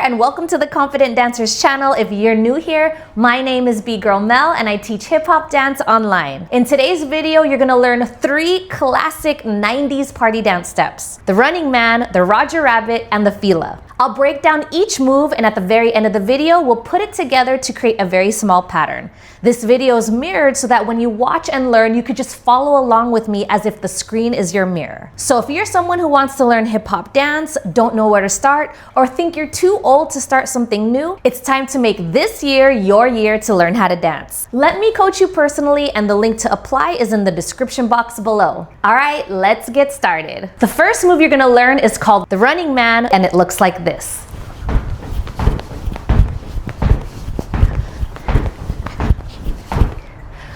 and welcome to the Confident Dancers channel. If you're new here, my name is B-Girl Mel and I teach hip-hop dance online. In today's video, you're gonna learn 3 classic 90s party dance steps: the running man, the Roger Rabbit, and the Fila. I'll break down each move, and at the very end of the video, we'll put it together to create a very small pattern. This video is mirrored so that when you watch and learn, you could just follow along with me as if the screen is your mirror. So if you're someone who wants to learn hip-hop dance, don't know where to start, or think you're too old to start something new, it's time to make this year your year to learn how to dance. Let me coach you personally, and the link to apply is in the description box below. All right, let's get started. The first move you're gonna learn is called the running man, and it looks like this.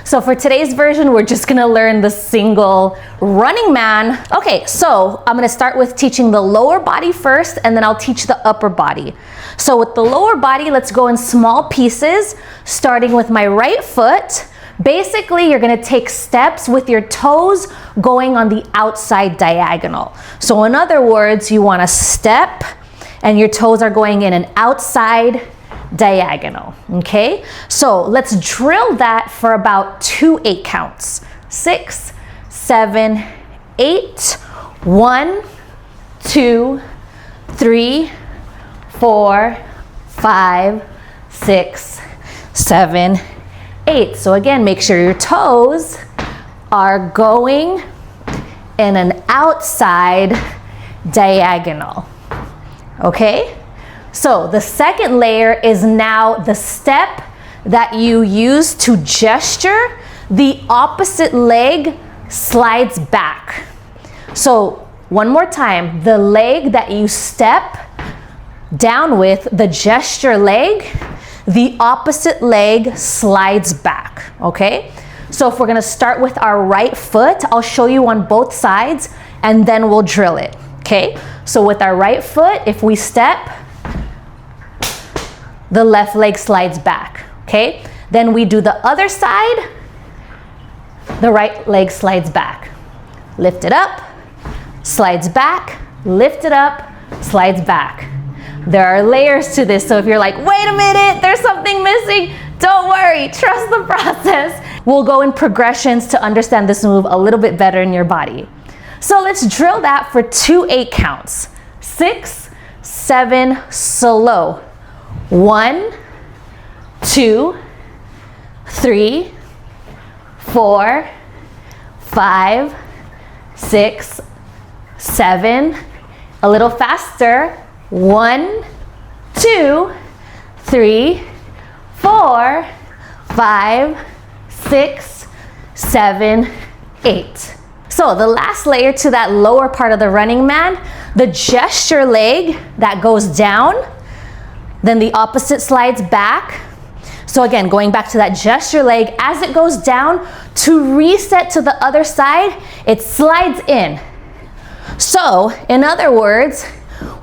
So for today's version, we're just gonna learn the single running man. Okay, so I'm gonna start with teaching the lower body first, and then I'll teach the upper body. So with the lower body, let's go in small pieces, starting with my right foot. Basically, you're gonna take steps with your toes going on the outside diagonal. So in other words, you wanna step, and your toes are going in an outside diagonal, okay? So let's drill that for about 2 8 counts. 6, 7, 8. 1, 2, 3, 4, 5, 6, 7, 8. So again, make sure your toes are going in an outside diagonal. Okay, so the second layer is now the step that you use to gesture. The opposite leg slides back. So one more time, the leg that you step down with, the gesture leg, the opposite leg slides back, okay? So if we're gonna start with our right foot, I'll show you on both sides and then we'll drill it. Okay, so with our right foot, if we step, the left leg slides back, okay? Then we do the other side, the right leg slides back. Lift it up, slides back, lift it up, slides back. There are layers to this, so if you're like, wait a minute, there's something missing, don't worry, trust the process. We'll go in progressions to understand this move a little bit better in your body. So let's drill that for 2 8 counts. 6, 7, slow. 1, 2, 3, 4, 5, 6, 7. A little faster. 1, 2, 3, 4, 5, 6, 7, 8. So the last layer to that lower part of the running man, the gesture leg that goes down, then the opposite slides back. So again, going back to that gesture leg, as it goes down, to reset to the other side, it slides in. So in other words,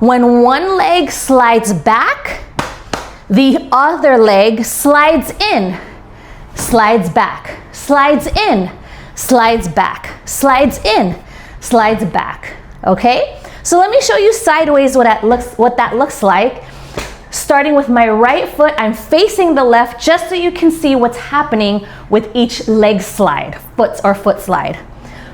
when one leg slides back, the other leg slides in, slides back, slides in, slides back, slides in, slides back, okay? So let me show you sideways what that looks like. Starting with my right foot, I'm facing the left just so you can see what's happening with each leg slide, foot slide.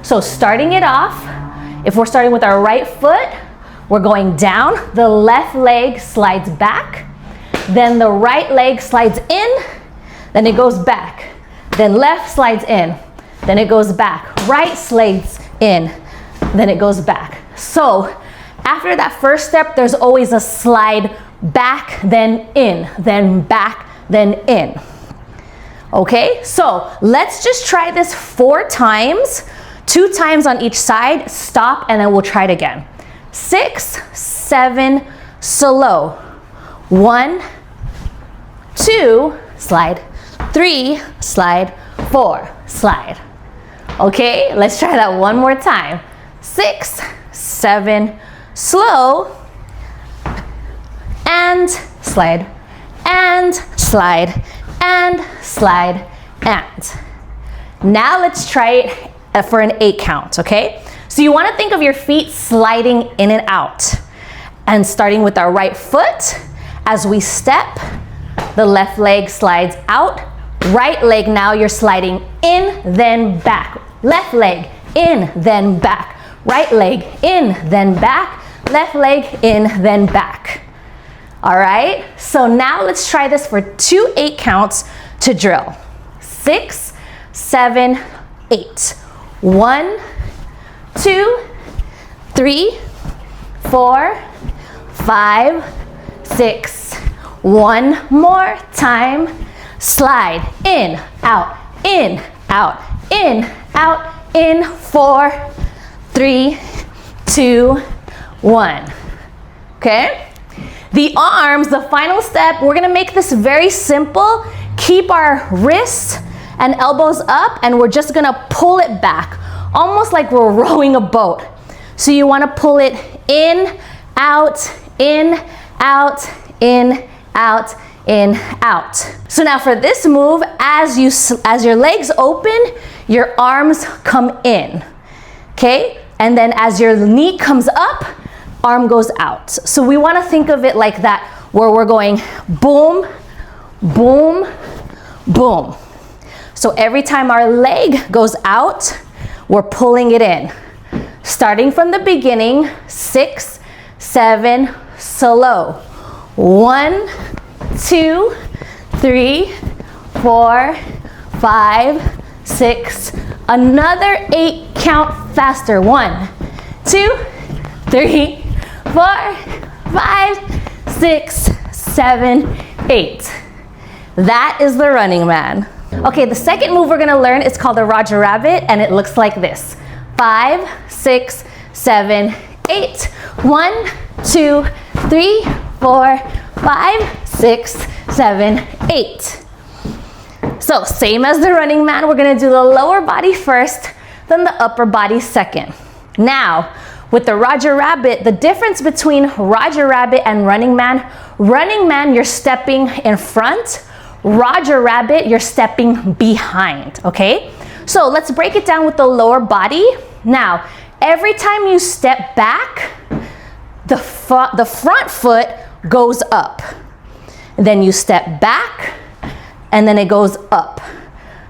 So starting it off, if we're starting with our right foot, we're going down, the left leg slides back, then the right leg slides in, then it goes back, then left slides in, then it goes back, right slides in, then it goes back. So after that first step, there's always a slide back, then in, then back, then in. Okay, so let's just try this 4 times, 2 times on each side, stop, and then we'll try it again. 6, 7, slow. 1, 2, slide. 3, slide. 4, slide. Okay, let's try that one more time. 6, 7, slow, and slide, and slide, and slide, and. Now let's try it for an 8 count, okay? So you want to think of your feet sliding in and out, and starting with our right foot. As we step, the left leg slides out. Right leg, now you're sliding in, then back. Left leg, in, then back. Right leg, in, then back. Left leg, in, then back. All right, so now let's try this for 2 8 counts to drill. 6, 7, 8. 1, 2, 3, 4, 5, 6. One more time. Slide in, out, in, out, in, out, in. 4, 3, 2, 1. Okay? The arms, the final step, we're gonna make this very simple. Keep our wrists and elbows up, and we're just gonna pull it back, almost like we're rowing a boat. So you wanna pull it in, out, in, out, in, out, in, out. So now for this move, as your legs open, your arms come in, okay? And then as your knee comes up, arm goes out. So we wanna think of it like that, where we're going boom, boom, boom. So every time our leg goes out, we're pulling it in. Starting from the beginning, 6, 7, slow. 1, 2, 3, 4, 5, 6. Another 8 count faster. 1, 2, 3, 4, 5, 6, 7, 8. That is the running man. Okay, the second move we're gonna learn is called the Roger Rabbit, and it looks like this. 5, 6, 7, 8. 1, 2, 3, 4, 5, 6, 7, 8. So same as the running man, we're gonna do the lower body first, then the upper body second. Now, with the Roger Rabbit, the difference between Roger Rabbit and running man, you're stepping in front. Roger Rabbit, you're stepping behind, okay? So let's break it down with the lower body. Now, every time you step back, the front foot goes up. Then you step back, and then it goes up.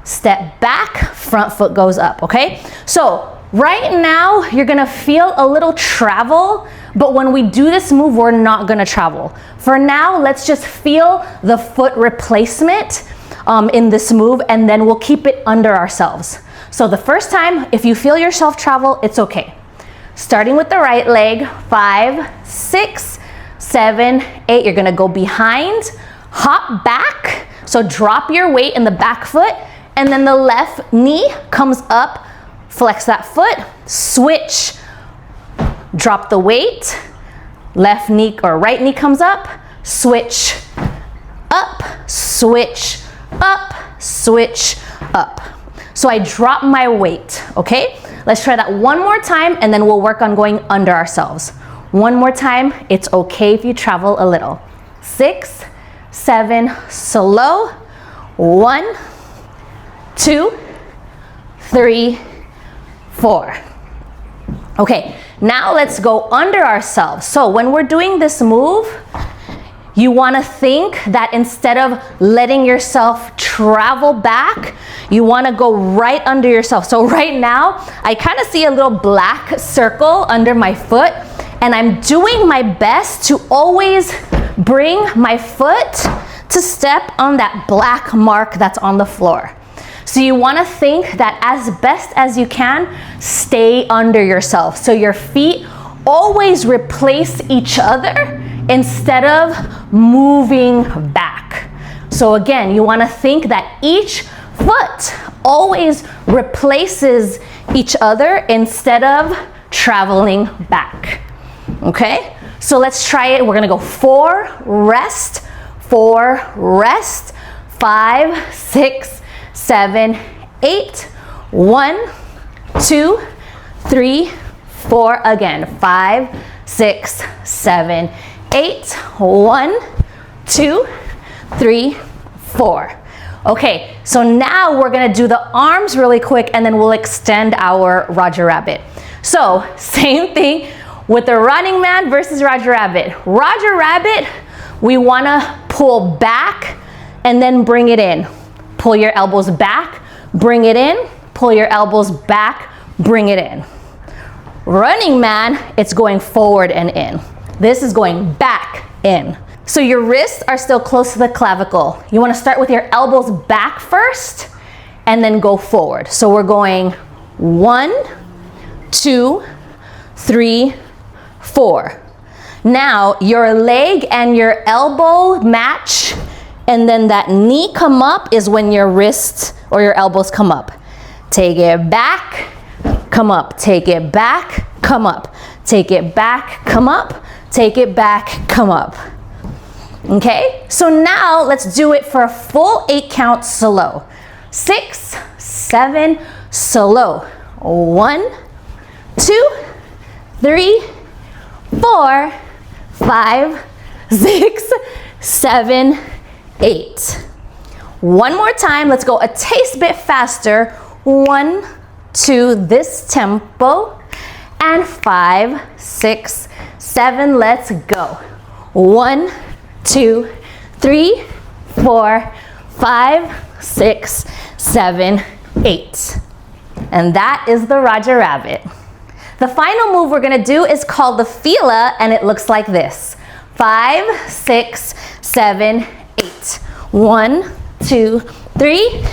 Step back, front foot goes up, okay? So right now, you're gonna feel a little travel, but when we do this move, we're not gonna travel. For now, let's just feel the foot replacement in this move, and then we'll keep it under ourselves. So the first time, if you feel yourself travel, it's okay. Starting with the right leg, 5, 6, 7, 8. You're gonna go behind, hop back, so drop your weight in the back foot, and then the left knee comes up, flex that foot, switch, drop the weight, left knee or right knee comes up, switch, up, switch, up, switch, up. So I drop my weight, okay? Let's try that one more time, and then we'll work on going under ourselves. One more time, it's okay if you travel a little. 6, 7, slow. 1, 2, 3, 4. Okay, now let's go under ourselves. So when we're doing this move, you want to think that instead of letting yourself travel back, you want to go right under yourself. So right now, I kind of see a little black circle under my foot, and I'm doing my best to always bring my foot to step on that black mark that's on the floor. So you want to think that as best as you can, stay under yourself. So your feet always replace each other instead of moving back. So again, you want to think that each foot always replaces each other instead of traveling back. Okay? So let's try it. We're going to go 4, rest, 4, rest, 5, 6, 7, 8, 1, 2, 3, 4, again, 5, 6, 7, 8, 1, 2, 3, 4. Okay, so now we're gonna do the arms really quick, and then we'll extend our Roger Rabbit. So same thing with the running man versus Roger Rabbit. Roger Rabbit, we wanna pull back and then bring it in. Pull your elbows back, bring it in, pull your elbows back, bring it in. Running man, it's going forward and in. This is going back in. So your wrists are still close to the clavicle. You wanna start with your elbows back first and then go forward. So we're going 1, 2, 3, 4. Now your leg and your elbow match, and then that knee come up is when your wrists or your elbows come up. Take it back, come up, take it back, come up, take it back, come up, take it back, come up. Okay, so now let's do it for a full 8 count slow. 6, 7, slow. 1, 2, 3, 4, 5, 6, 7, 8. One more time, let's go a taste bit faster. 1, 2, this tempo, and 5, 6, 7, let's go. 1, 2, 3, 4, 5, 6, 7, 8. And that is the Roger Rabbit. The final move we're gonna do is called the Fila, and it looks like this. 5, 6, 7, 8. 1, 2, 3,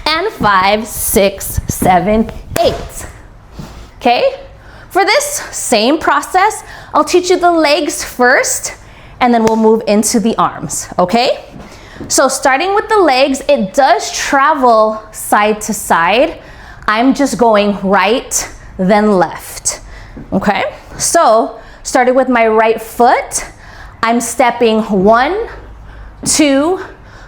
and 5, 6, 7, 8. Okay? For this same process, I'll teach you the legs first, and then we'll move into the arms, okay? So starting with the legs, it does travel side to side. I'm just going right, then left, okay? So starting with my right foot, I'm stepping 1, 2,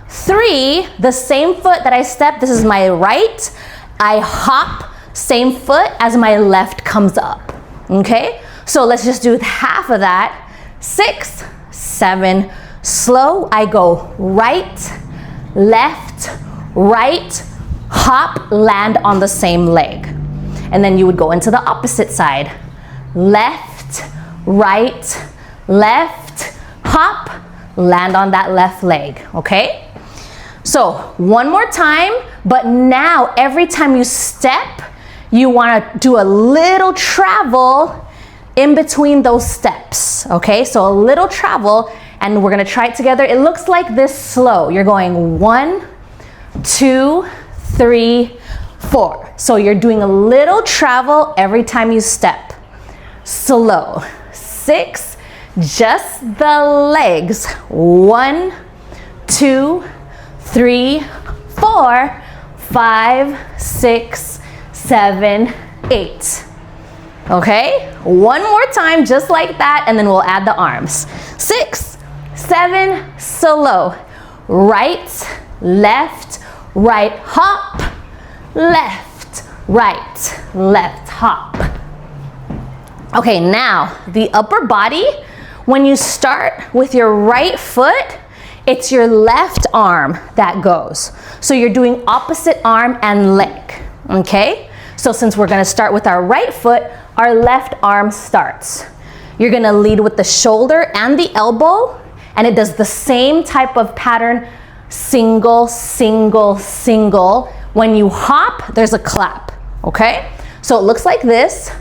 3, the same foot that I stepped, this is my right. I hop, same foot as my left comes up, okay? So let's just do half of that. 6, 7, slow. I go right, left, right, hop, land on the same leg. And then you would go into the opposite side. Left, right, left, hop, land on that left leg, okay? So one more time, but now every time you step, you wanna do a little travel in between those steps, okay? So a little travel, and we're gonna try it together. It looks like this slow. You're going 1, 2, 3, 4. So you're doing a little travel every time you step. Slow. 6, just the legs. 1, 2, 3, 4, 5, 6, 7, 8. Okay, one more time just like that, and then we'll add the arms. 6, 7, slow. Right, left, right, hop, left, right, left, hop. Okay, now the upper body, when you start with your right foot, it's your left arm that goes. So you're doing opposite arm and leg, okay? So since we're gonna start with our right foot, our left arm starts. You're gonna lead with the shoulder and the elbow, and it does the same type of pattern, single, single, single. When you hop, there's a clap, okay? So it looks like this: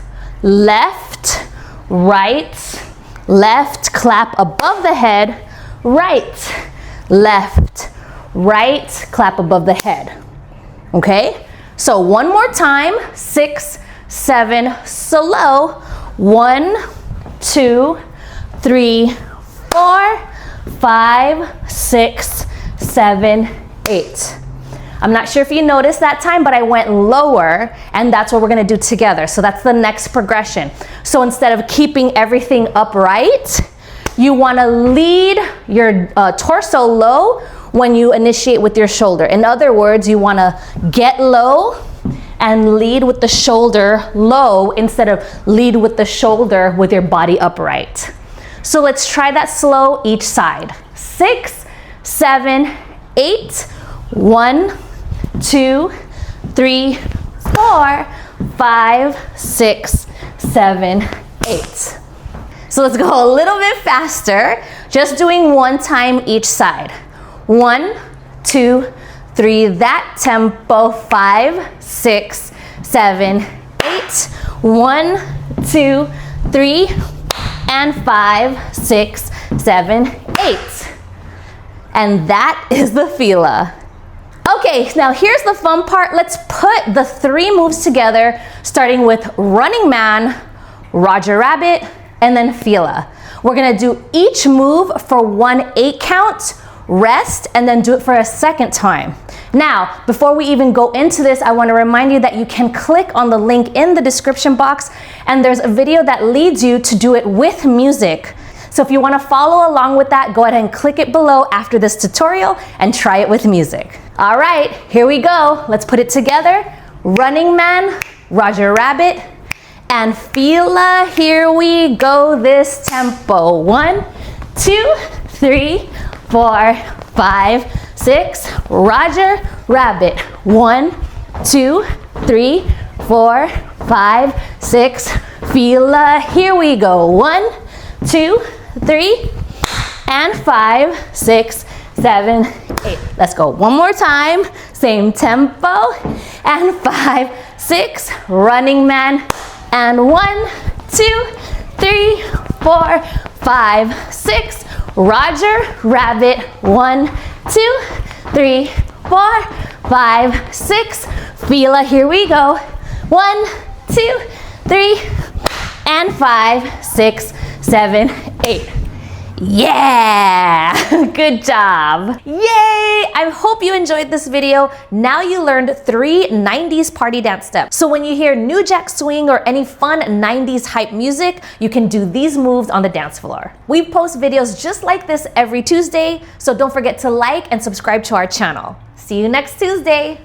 left, right, left, clap above the head, right, left, right, clap above the head, okay? So one more time, 6, 7, slow. 1, 2, 3, 4, 5, 6, 7, 8. I'm not sure if you noticed that time, but I went lower, and that's what we're gonna do together. So that's the next progression. So instead of keeping everything upright, you wanna lead your torso low when you initiate with your shoulder. In other words, you wanna get low and lead with the shoulder low instead of lead with the shoulder with your body upright. So let's try that slow each side. 6, 7, 8. 1, 2, 3, 4, 5, 6, 7, 8. So let's go a little bit faster, just doing one time each side. 1, 2, 3, that tempo. 5, 6, 7, 8. 1, 2, 3, and 5, 6, 7, 8. And that is the Fila. Okay, now here's the fun part. Let's put the 3 moves together, starting with Running Man, Roger Rabbit, and then Fila. We're gonna do each move for 1 8 count, rest, and then do it for a second time. Now, before we even go into this, I want to remind you that you can click on the link in the description box, and there's a video that leads you to do it with music. So if you want to follow along with that, go ahead and click it below after this tutorial and try it with music. All right, here we go. Let's put it together. Running Man, Roger Rabbit, and Fila. Here we go, this tempo. 1, 2, 3, 4, 5, 6, Roger Rabbit. 1, 2, 3, 4, 5, 6, Fila. Here we go. 1, 2, 3, and 5, 6, 7, 8. Let's go one more time. Same tempo. And 5, 6, Running Man. And 1, 2, 3, 4, 5, 6, Roger Rabbit. 1, 2, 3, 4, 5, 6, Fila. Here we go. 1, 2, 3, and 5, 6, 7, 8. Yeah, good job. Yay! I hope you enjoyed this video. Now you learned 3 90s party dance steps. So when you hear New Jack Swing or any fun 90s hype music, you can do these moves on the dance floor. We post videos just like this every Tuesday, so don't forget to like and subscribe to our channel. See you next Tuesday.